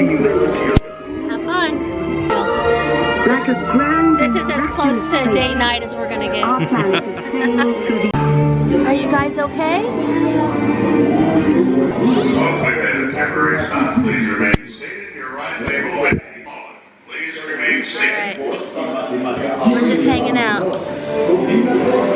Have fun. This is as close to date night as we're gonna get. Are you guys okay? Temporary stop. Please remain seated. Your right leg will wait. Please remain seated. Alright. We're just hanging out.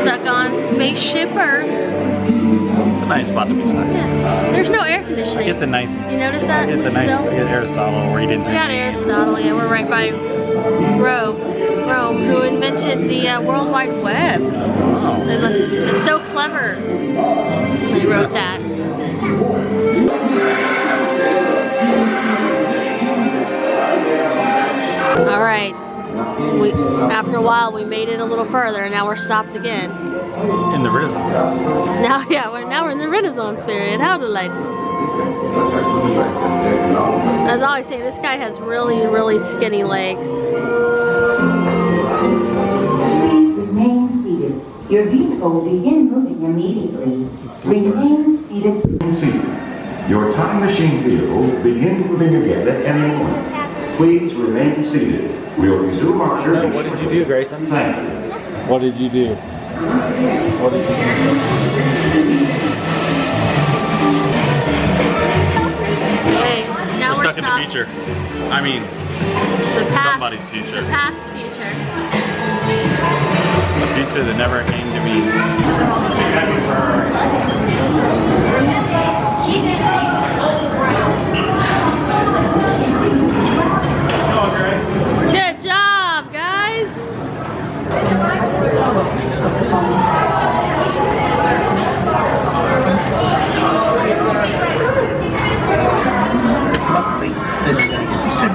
Stuck on Spaceship Earth. It's a nice spot to be stuck. Yeah. There's no air conditioning. I get the nice. You notice that? I get the nice. I get Aristotle where he didn't. We got Aristotle. Yeah, we're right by Rome, who invented the World Wide Web. Oh. It's so clever. They wrote that. All right. After a while, we made it a little further, and now we're stopped again. In the Renaissance. Now we're in the Renaissance period. How delightful! As I always say, this guy has really, really skinny legs. Please remain seated. Your vehicle will begin moving immediately. Remain seated. Your time machine vehicle will begin moving again at any moment. Please remain seated. We'll resume our journey. What did you do, Grayson? Thank you. What did you do? What did you do? Okay, now we're stuck in the stopped. future. I mean, The past, somebody's future. The past future. A future that never came to be. Good job, guys.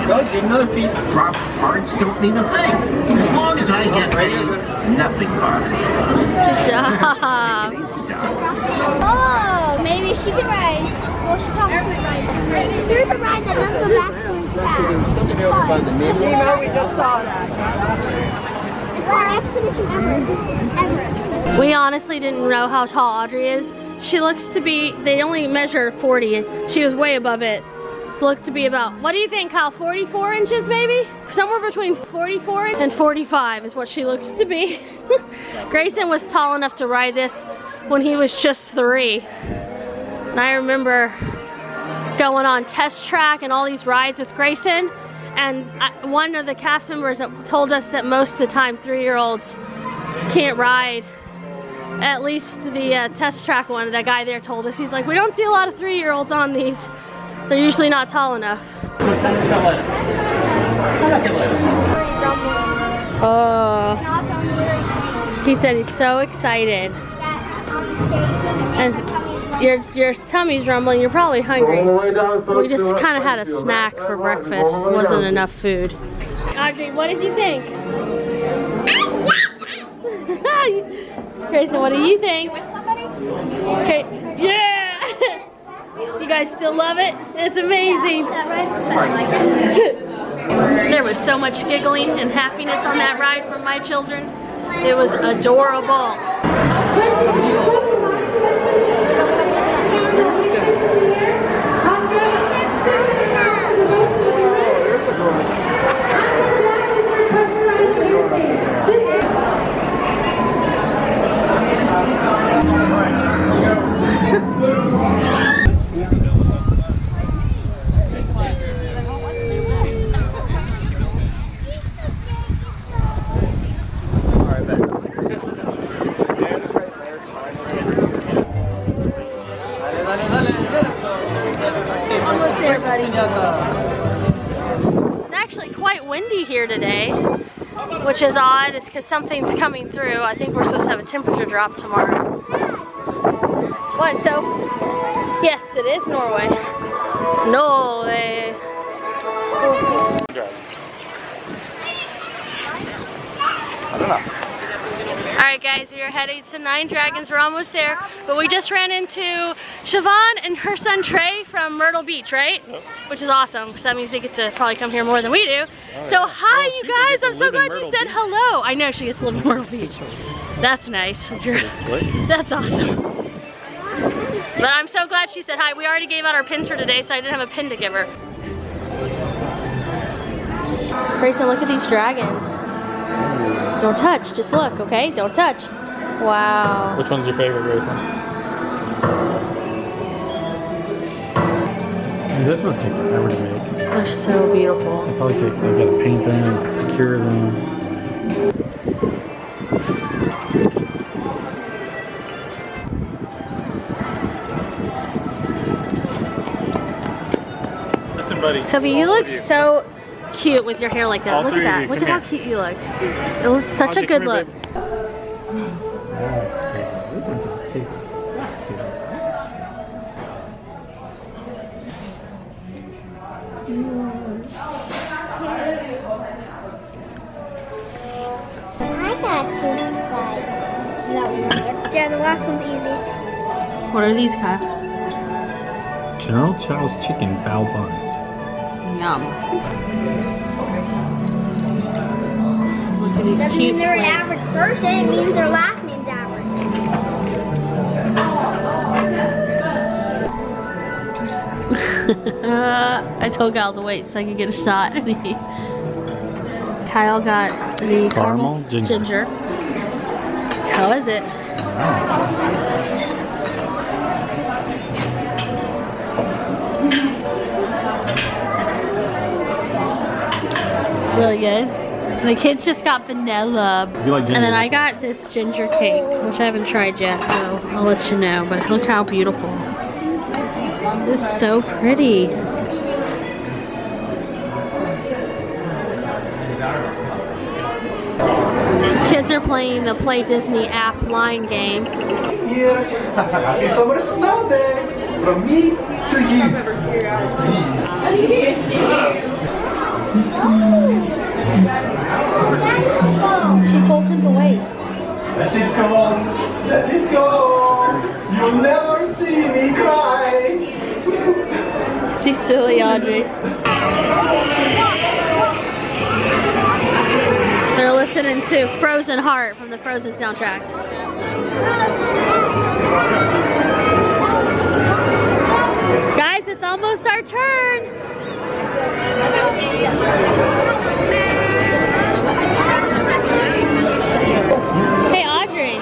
Go, get another piece. Drop parts don't mean a thing. As long as I get paid, nothing bothers me. Good job. Oh, maybe she can ride. Well, she probably can ride. There's a ride that doesn't go back really fast. We just saw that. It's our expedition ever. We honestly didn't know how tall Audrey is. She looks to be, they only measured 40. She was way above it. Looked to be about, what do you think, Kyle, 44 inches maybe? Somewhere between 44 and 45 is what she looks to be. Grayson was tall enough to ride this when he was just 3. And I remember going on Test Track and all these rides with Grayson. And one of the cast members told us that most of the time 3-year-olds can't ride. At least the Test Track one, that guy there told us. He's like, we don't see a lot of 3-year-olds on these. They're usually not tall enough. Oh, he said he's so excited. And your tummy's rumbling, you're probably hungry. We just kind of had a snack for breakfast. It wasn't enough food. Audrey, what did you think? Grayson, what do you think? Okay, yeah! You guys still love it? It's amazing. There was so much giggling and happiness on that ride from my children. It was adorable. Almost there, buddy. It's actually quite windy here today, which is odd. It's because something's coming through. I think we're supposed to have a temperature drop tomorrow. What, so? Yes, it is Norway. Norway. I don't know. Alright guys, we are heading to 9 Dragons. We're almost there, but we just ran into Siobhan and her son Trey from Myrtle Beach, right? Yep. Which is awesome, because that means they get to probably come here more than we do. Oh, so yeah. Hi you guys, I'm so glad you said hello. I know she gets to live in Myrtle Beach. That's nice. That's awesome. But I'm so glad she said hi. We already gave out our pins for today, so I didn't have a pin to give her. Grayson, look at these dragons. Don't touch, just look, okay? Don't touch. Wow. Which one's your favorite, Grayson? This must take forever to make. They're so beautiful. They probably take, they gotta paint them, secure them. Listen, buddy. Sophie, you look so cute with your hair like that. All Look three at of that. you, Look come at how cute you look. It looks such a good look. I got two sides. Yeah, the last one's easy. What are these, Kyle? General Chow's chicken bao buns. Yum. Look at these That cute means they're an plates. average person. It means their last name's average. I told Kyle to wait so I could get a shot. Kyle got the caramel ginger. How is it? Really good. The kids just got vanilla. You like ginger? And then I got this ginger cake, which I haven't tried yet, so I'll let you know. But look how beautiful. This is so pretty. Kids are playing the Play Disney app line game. Here, happy summer snow day from me to you. She told him to wait. Let it go, let it go. You'll never see me cry. She's silly, Audrey. They're listening to Frozen Heart from the Frozen soundtrack. Guys, it's almost our turn. Hey, Audrey.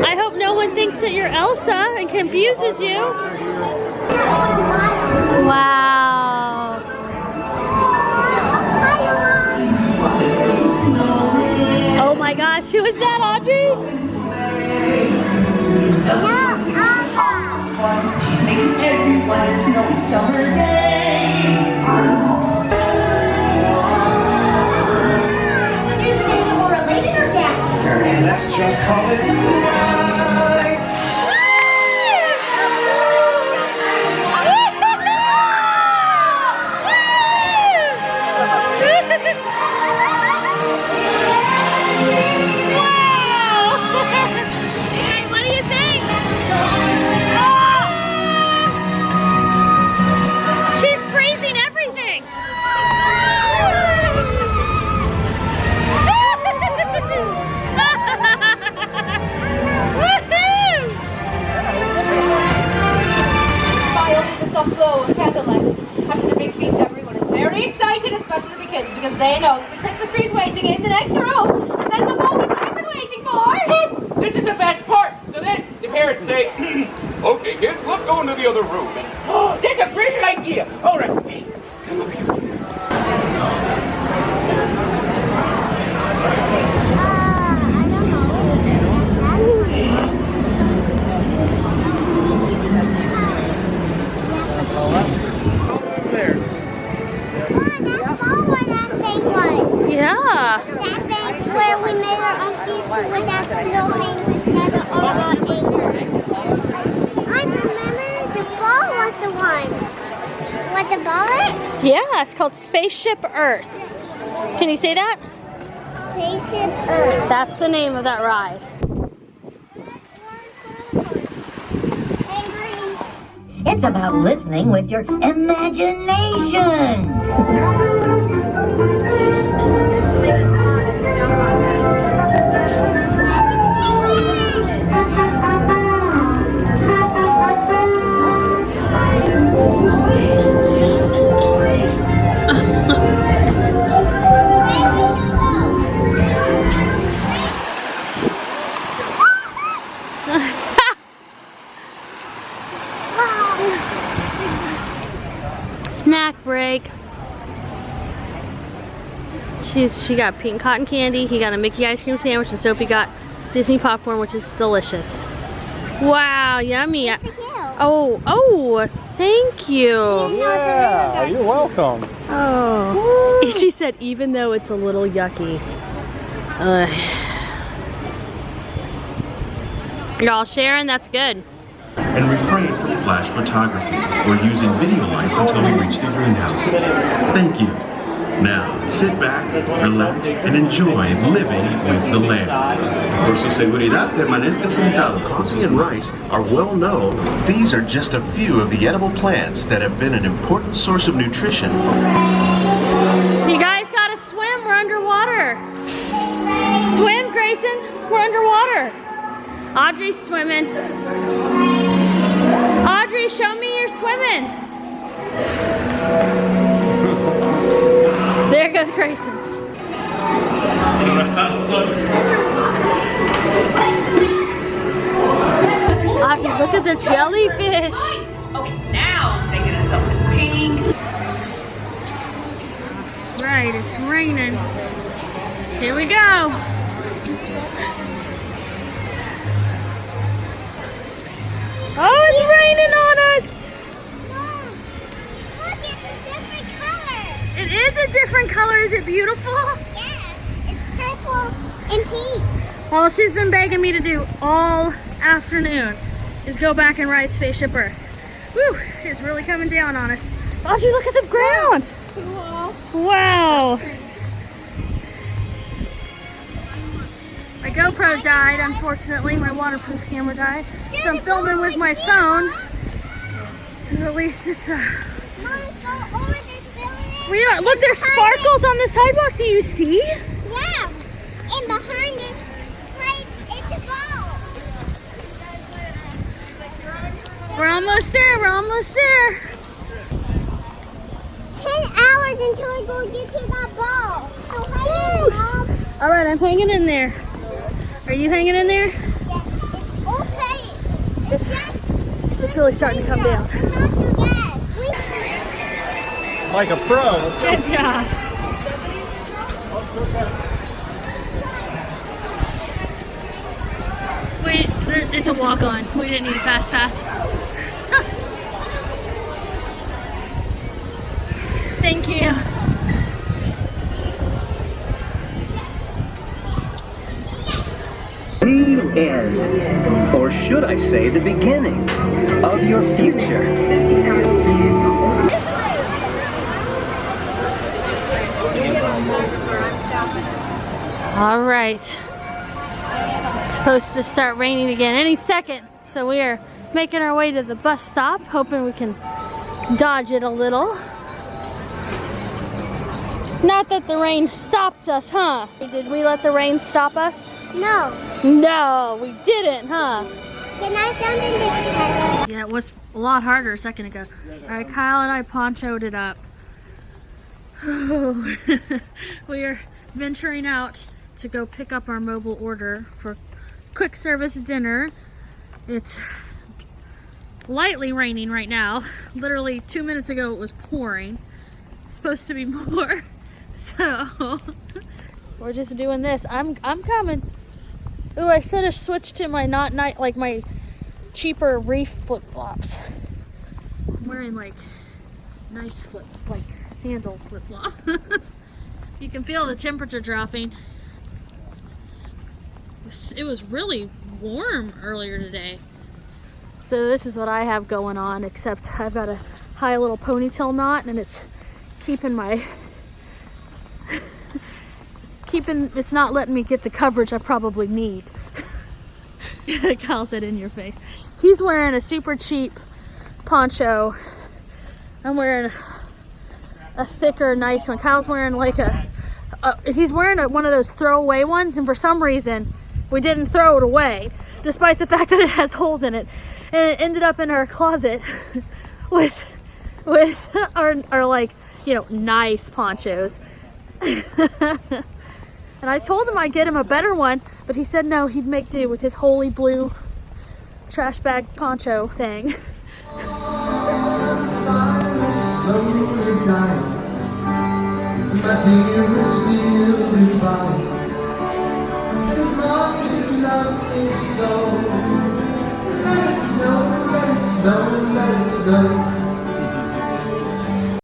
I hope no one thinks that you're Elsa and confuses you. Wow. Oh my gosh, who is that, Audrey? Making everyone a snowy summer day. Would you say that we're related or guessing? Let's just call it night. Hey, what do you think? She's freezing everything. Smile with a soft glow of candlelight. After the big feast, everyone is very excited, especially the kids, because they know that the Christmas tree is waiting in the next room, and then the moment we've been waiting for. This is the best part. So then the parents say, okay, kids, let's go into the other room. Oh, that's a great idea. All right, hey, come up here. Yeah. That bench where we made our own pizza with that snow paint had an I remember the ball was the one. What the ball is? Yeah, it's called Spaceship Earth. Can you say that? Spaceship Earth. That's the name of that ride. It's about listening with your imagination. Snack break. She got pink cotton candy, he got a Mickey ice cream sandwich, and Sophie got Disney popcorn, which is delicious. Wow, yummy. Oh, thank you. Yeah, you're welcome. Oh. Woo. She said, even though it's a little yucky. Y'all sharing? That's good. And refrain from flash photography or using video lights until we reach the greenhouses. Thank you. Now, sit back, relax, and enjoy living with the land. Por su seguridad, permanezca sentado. Coffee and rice are well known. These are just a few of the edible plants that have been an important source of nutrition. You guys gotta swim, we're underwater. Swim, Grayson, we're underwater. Audrey's swimming. Audrey, show me you're swimming. There goes Grayson. Audrey, look at the jellyfish. Okay, now I'm thinking of something pink. Right, it's raining. Here we go. Oh, it's raining on us. Mom, look, it's a different color. It is a different color. Is it beautiful? Yeah, it's purple and pink. All she's been begging me to do all afternoon is go back and ride Spaceship Earth. Woo, it's really coming down on us. Audrey, look at the ground. Cool. Wow. My GoPro died, unfortunately. My waterproof camera died. So I'm filming with my phone. And at least it's a... We are, look, there's sparkles on the sidewalk. Do you see? Yeah. And behind it, right, it's a ball. We're almost there. We're almost there. 10 hours until I go get to that ball. So hang in, Mom. All right, I'm hanging in there. Are you hanging in there? Yeah. Okay. It's really starting to come down. It's not too bad. Like a pro. Let's go. Good job. Wait, it's a walk-on. We didn't need a fast pass. Thank you. The end, or should I say the beginning, of your future. All right. It's supposed to start raining again any second, so we are making our way to the bus stop, hoping we can dodge it a little. Not that the rain stopped us, huh? Did we let the rain stop us? No. No, we didn't, huh? Can I sound in this color? Yeah, it was a lot harder a second ago. All right, Kyle and I ponchoed it up. We are venturing out to go pick up our mobile order for quick service dinner. It's lightly raining right now. Literally 2 minutes ago it was pouring. It's supposed to be more. So we're just doing this. I'm coming. Ooh, I should have switched to my my cheaper reef flip-flops. I'm wearing like nice sandal flip-flops. You can feel the temperature dropping. It was really warm earlier today. So this is what I have going on, except I've got a high little ponytail knot and it's keeping my it's not letting me get the coverage I probably need. Kyle said in your face. He's wearing a super cheap poncho. I'm wearing a thicker, nice one. Kyle's wearing like he's wearing one of those throwaway ones, and for some reason we didn't throw it away, despite the fact that it has holes in it. And it ended up in our closet with our like, you know, nice ponchos. And I told him I'd get him a better one, but he said no, he'd make do with his holy blue trash bag poncho thing. die. My dear, will still be fine. As long as you love me so. Let it snow, let it snow, let it snow.